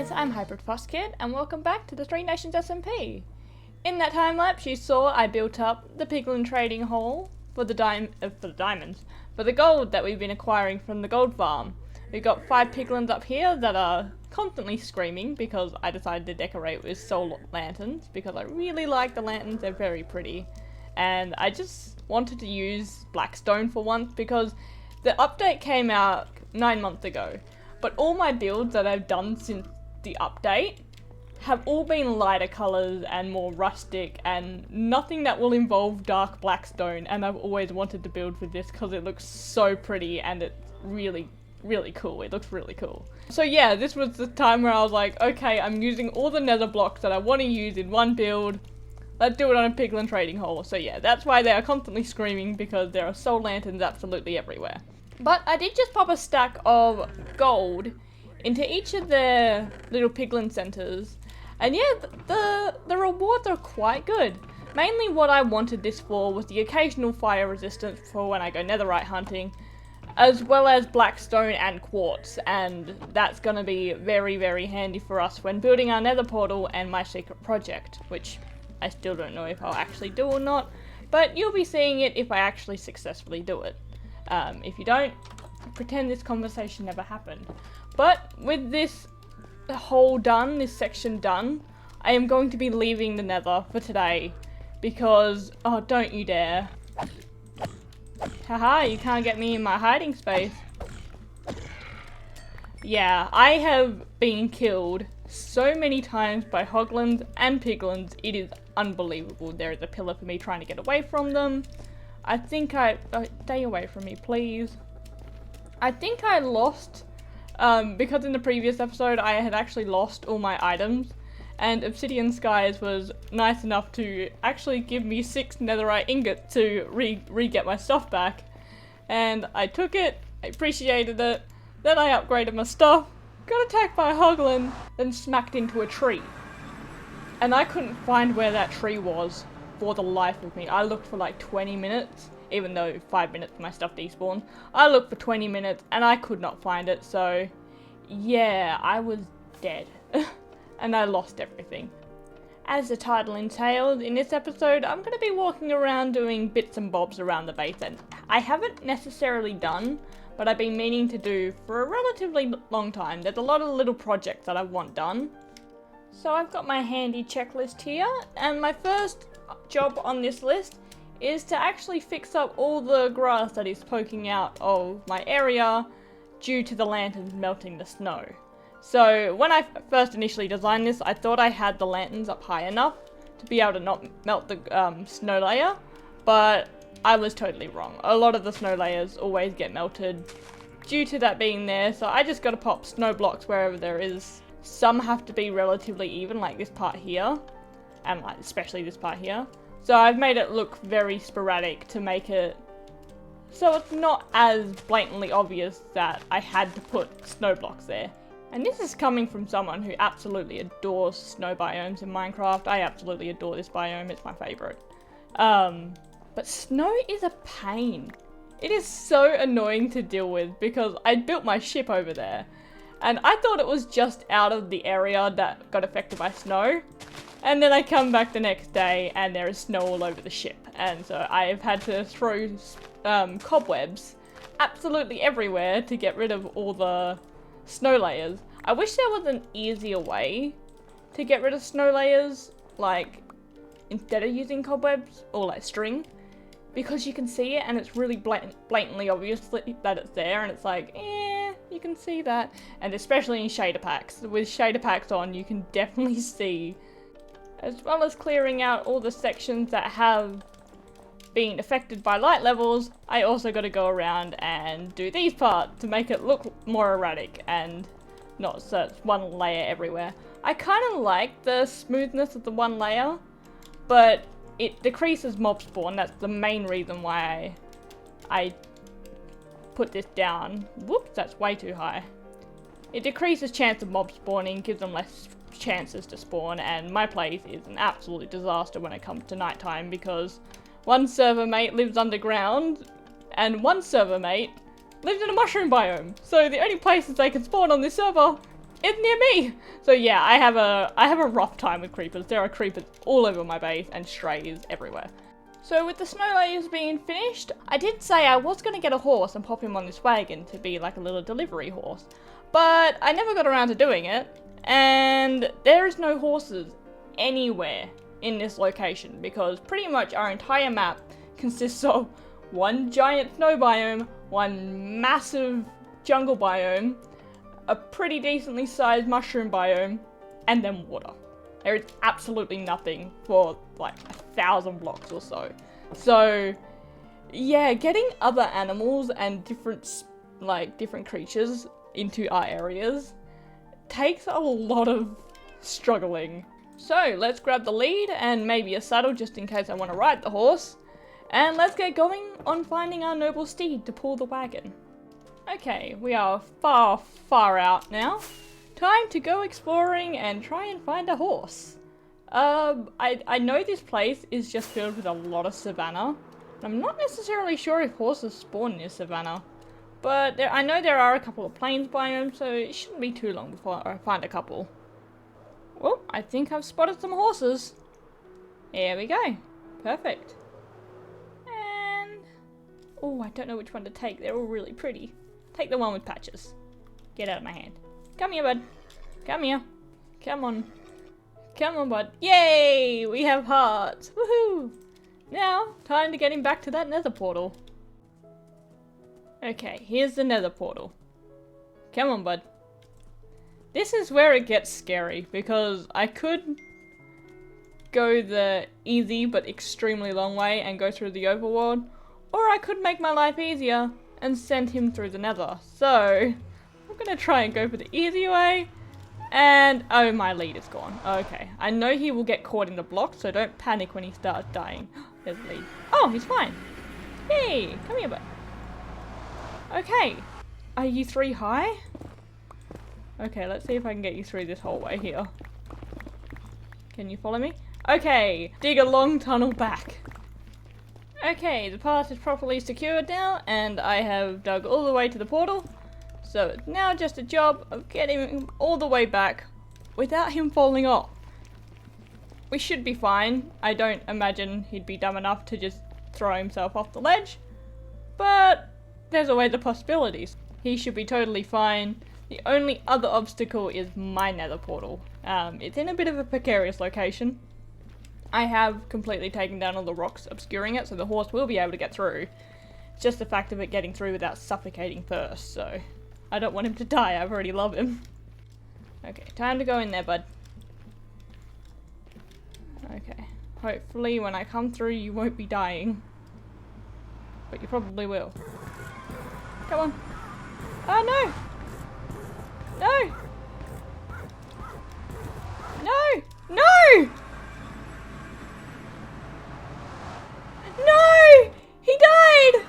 guys, I'm HybridFoxKid and welcome back to the Three Nations SMP. In that time lapse you saw I built up the piglin trading hall for the diamonds, for the gold that we've been acquiring from the gold farm. We've got 5 piglins up here that are constantly screaming because I decided to decorate with solar lanterns because I really like the lanterns, they're very pretty. And I just wanted to use black stone for once because the update came out 9 months ago. But all my builds that I've done since the update have all been lighter colours and more rustic and nothing that will involve dark black stone, and I've always wanted to build with this because it looks so pretty and it's really cool. It looks really cool. So yeah, this was the time where I was like, okay, I'm using all the nether blocks that I want to use in one build. Let's do it on a piglin trading hall. So yeah, that's why they are constantly screaming, because there are soul lanterns absolutely everywhere. But I did just pop a stack of gold into each of their little piglin centers. And yeah, the rewards are quite good. Mainly what I wanted this for was the occasional fire resistance for when I go netherite hunting, as well as blackstone and quartz. And that's going to be very handy for us when building our nether portal and my secret project, which I still don't know if I'll actually do or not. But you'll be seeing it if I actually successfully do it. If you don't, pretend this conversation never happened. But with this hole done, this section done, I am going to be leaving the nether for today because, oh, don't you dare. Haha, you can't get me in my hiding space. Yeah, I have been killed so many times by hoglins and piglins, it is unbelievable. There is a pillar for me trying to get away from them. I think stay away from me, please. I think I lost, because in the previous episode I had actually lost all my items, and ObsidianSkyes was nice enough to actually give me 6 netherite ingots to re-get my stuff back. And I took it, I appreciated it, then I upgraded my stuff, got attacked by a hoglin, then smacked into a tree. And I couldn't find where that tree was. For the life of me. I looked for like 20 minutes, even though 5 minutes my stuff despawned. I looked for 20 minutes and I could not find it, so yeah, I was dead. And I lost everything. As the title entails, in this episode I'm going to be walking around doing bits and bobs around the base that I haven't necessarily done, but I've been meaning to do for a relatively long time. There's a lot of little projects that I want done. So I've got my handy checklist here, and my first job on this list is to actually fix up all the grass that is poking out of my area due to the lanterns melting the snow. So when I first initially designed this, I thought I had the lanterns up high enough to be able to not melt the snow layer, but I was totally wrong. A lot of the snow layers always get melted due to that being there, so I just gotta pop snow blocks wherever there is. Some have to be relatively even, like this part here, and like especially this part here. So I've made it look very sporadic to make it so it's not as blatantly obvious that I had to put snow blocks there. And this is coming from someone who absolutely adores snow biomes in Minecraft. I absolutely adore this biome, it's my favourite. But snow is a pain. It is so annoying to deal with because I built my ship over there. And I thought it was just out of the area that got affected by snow. And then I come back the next day and there is snow all over the ship. And so I've had to throw cobwebs absolutely everywhere to get rid of all the snow layers. I wish there was an easier way to get rid of snow layers, like instead of using cobwebs or like string. Because you can see it and it's really blatantly obvious that it's there, and it's like, you can see that. And especially in shader packs. With shader packs on, you can definitely see. As well as clearing out all the sections that have been affected by light levels, I also got to go around and do these parts to make it look more erratic and not so it's one layer everywhere. I kind of like the smoothness of the one layer, but it decreases mob spawn. That's the main reason why I put this down. Whoops, that's way too high. It decreases chance of mob spawning, gives them less chances to spawn, and my place is an absolute disaster when it comes to nighttime because one server mate lives underground and one server mate lives in a mushroom biome. So the only places they can spawn on this server it's near me. So yeah, I have a rough time with creepers. There are creepers all over my base and strays everywhere. So with the snow layers being finished, I did say I was going to get a horse and pop him on this wagon to be like a little delivery horse. But I never got around to doing it, and there is no horses anywhere in this location because pretty much our entire map consists of one giant snow biome, one massive jungle biome, a pretty decently sized mushroom biome, and then water. There is absolutely nothing for like 1,000 blocks or so. So yeah, getting other animals and different creatures into our areas takes a lot of struggling. So let's grab the lead and maybe a saddle just in case I want to ride the horse. And let's get going on finding our noble steed to pull the wagon. Okay, we are far, far out now. Time to go exploring and try and find a horse. I know this place is just filled with a lot of savannah. I'm not necessarily sure if horses spawn near savannah. But I know there are a couple of plains biomes, so it shouldn't be too long before I find a couple. Well, I think I've spotted some horses. There we go. Perfect. And... oh, I don't know which one to take. They're all really pretty. Take the one with patches. Get out of my hand. Come here, bud. Come here. Come on. Come on, bud. Yay! We have hearts. Woohoo! Now, time to get him back to that nether portal. Okay, here's the nether portal. Come on, bud. This is where it gets scary, because I could go the easy but extremely long way and go through the overworld, or I could make my life easier and send him through the nether. So, I'm gonna try and go for the easy way, and oh, my lead is gone. Okay, I know he will get caught in the block, so don't panic when he starts dying. There's the lead. Oh, he's fine. Hey, come here, bud. Okay, are you 3 high? Okay, let's see if I can get you through this whole way here. Can you follow me? Okay, dig a long tunnel back. Okay, the path is properly secured now, and I have dug all the way to the portal. So it's now just a job of getting him all the way back without him falling off. We should be fine. I don't imagine he'd be dumb enough to just throw himself off the ledge, but there's always the possibilities. He should be totally fine. The only other obstacle is my nether portal. It's in a bit of a precarious location. I have completely taken down all the rocks obscuring it, so the horse will be able to get through. It's just the fact of it getting through without suffocating first, so I don't want him to die. I've already love him. Okay, time to go in there, bud. Okay, hopefully when I come through you won't be dying. But you probably will. Come on. Oh no! No! No! No! No! He died!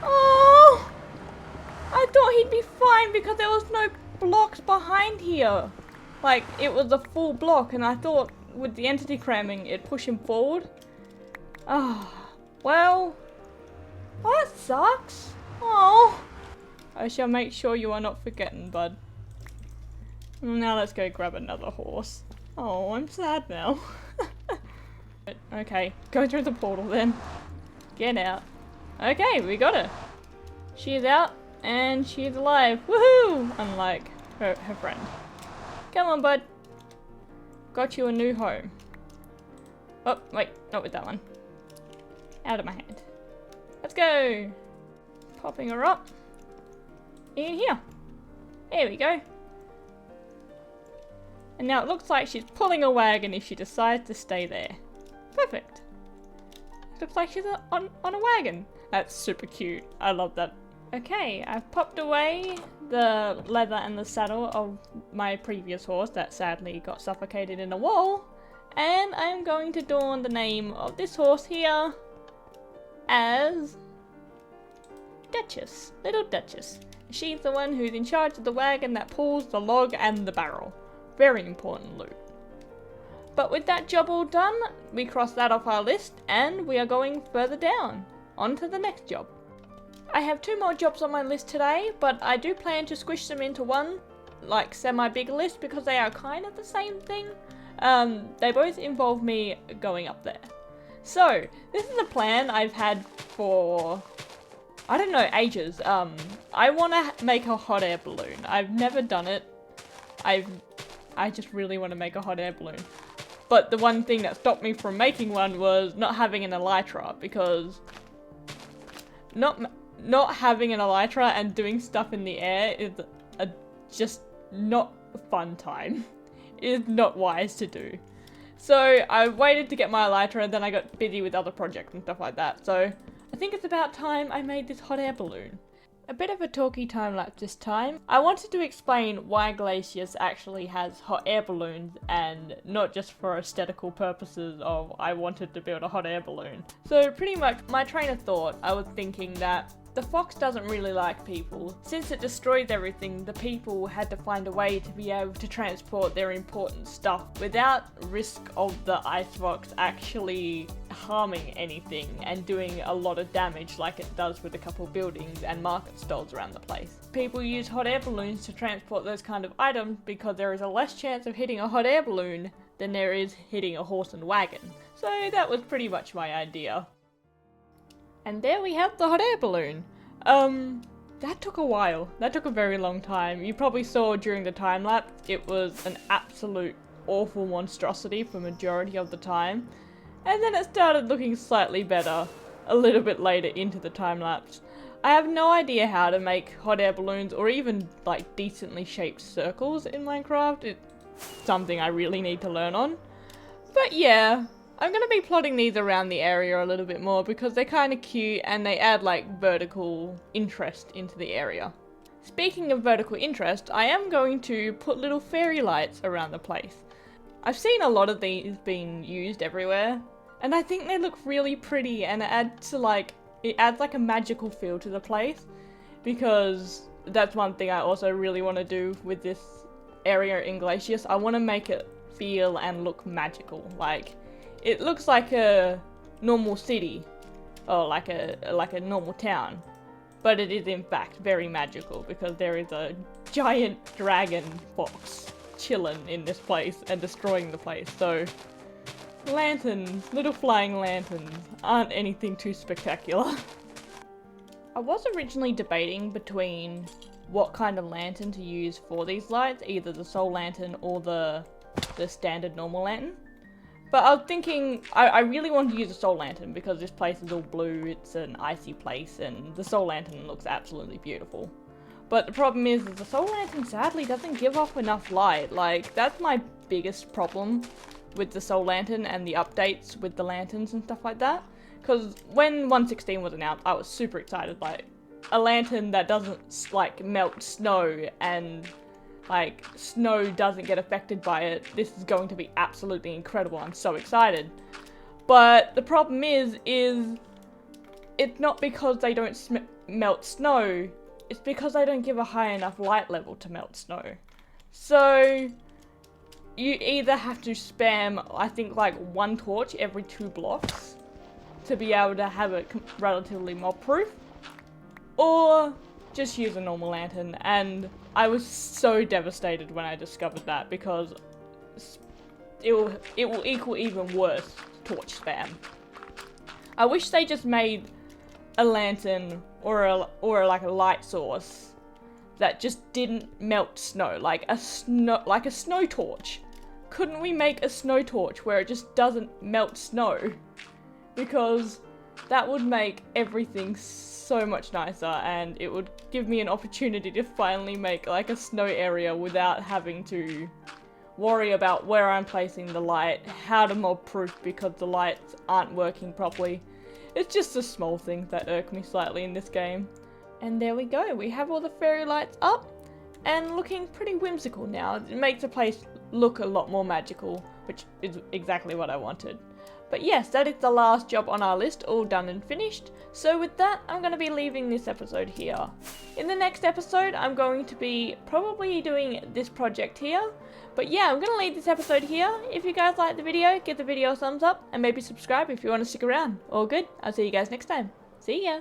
Oh! I thought he'd be fine because there was no blocks behind here. Like, it was a full block, and I thought with the entity cramming it'd push him forward. Ah, well, that sucks. Oh, I shall make sure you are not forgotten, bud. Now let's go grab another horse. Oh, I'm sad now. Okay, go through the portal then. Get out. Okay, we got her. She is out and she is alive. Woohoo! Unlike her friend. Come on, bud. Got you a new home. Oh, wait, not with that one. Out of my hand. Let's go. Popping her up. In here. There we go. And now it looks like she's pulling a wagon if she decides to stay there. Perfect. Looks like she's on a wagon. That's super cute. I love that. Okay, I've popped away the leather and the saddle of my previous horse that sadly got suffocated in a wall. And I'm going to dawn the name of this horse here as Duchess. Little Duchess. She's the one who's in charge of the wagon that pulls the log and the barrel. Very important loot. But with that job all done, we cross that off our list and we are going further down. On to the next job. I have 2 more jobs on my list today, but I do plan to squish them into one like semi-big list because they are kind of the same thing. They both involve me going up there. So, this is a plan I've had for, I don't know, ages. I want to make a hot air balloon. I've never done it. I just really want to make a hot air balloon. But the one thing that stopped me from making one was not having an elytra, because not having an elytra and doing stuff in the air is just not a fun time. It is not wise to do. So I waited to get my elytra and then I got busy with other projects and stuff like that. So I think it's about time I made this hot air balloon. A bit of a talky time lapse this time. I wanted to explain why Glacious actually has hot air balloons and not just for aesthetical purposes of I wanted to build a hot air balloon. So pretty much my train of thought, I was thinking that the fox doesn't really like people. Since it destroys everything, the people had to find a way to be able to transport their important stuff without risk of the ice fox actually harming anything and doing a lot of damage like it does with a couple buildings and market stalls around the place. People use hot air balloons to transport those kind of items because there is a less chance of hitting a hot air balloon than there is hitting a horse and wagon. So that was pretty much my idea. And there we have the hot air balloon. That took a while. That took a very long time. You probably saw during the time lapse, it was an absolute awful monstrosity for majority of the time. And then it started looking slightly better a little bit later into the time lapse. I have no idea how to make hot air balloons or even like decently shaped circles in Minecraft. It's something I really need to learn on. But yeah. I'm going to be plotting these around the area a little bit more because they're kind of cute and they add like vertical interest into the area. Speaking of vertical interest, I am going to put little fairy lights around the place. I've seen a lot of these being used everywhere and I think they look really pretty and it adds like a magical feel to the place, because that's one thing I also really want to do with this area in Glacious. I want to make it feel and look magical. Like, it looks like a normal city, or like a normal town, but it is in fact very magical because there is a giant dragon fox chilling in this place and destroying the place. So lanterns, little flying lanterns, aren't anything too spectacular. I was originally debating between what kind of lantern to use for these lights, either the soul lantern or the standard normal lantern. But I was thinking, I really wanted to use a soul lantern because this place is all blue, it's an icy place, and the soul lantern looks absolutely beautiful. But the problem is the soul lantern sadly doesn't give off enough light. Like, that's my biggest problem with the soul lantern and the updates with the lanterns and stuff like that. Because when 1.16 was announced, I was super excited. Like, a lantern that doesn't, like, melt snow and like snow doesn't get affected by it. This is going to be absolutely incredible. I'm so excited. But the problem is it's not because they don't melt snow. It's because they don't give a high enough light level to melt snow. So you either have to spam, I think, like 1 torch every 2 blocks to be able to have it relatively mob proof, or just use a normal lantern. And I was so devastated when I discovered that, because it will equal even worse torch spam. I wish they just made a lantern or like a light source that just didn't melt snow, like a snow torch. Couldn't we make a snow torch where it just doesn't melt snow? Because that would make everything so much nicer, and it would give me an opportunity to finally make like a snow area without having to worry about where I'm placing the light, how to mob proof because the lights aren't working properly. It's just the small things that irk me slightly in this game. And there we go, we have all the fairy lights up and looking pretty whimsical now. It makes the place look a lot more magical, which is exactly what I wanted. But yes, that is the last job on our list, all done and finished. So with that, I'm going to be leaving this episode here. In the next episode, I'm going to be probably doing this project here. But yeah, I'm going to leave this episode here. If you guys liked the video, give the video a thumbs up and maybe subscribe if you want to stick around. All good. I'll see you guys next time. See ya.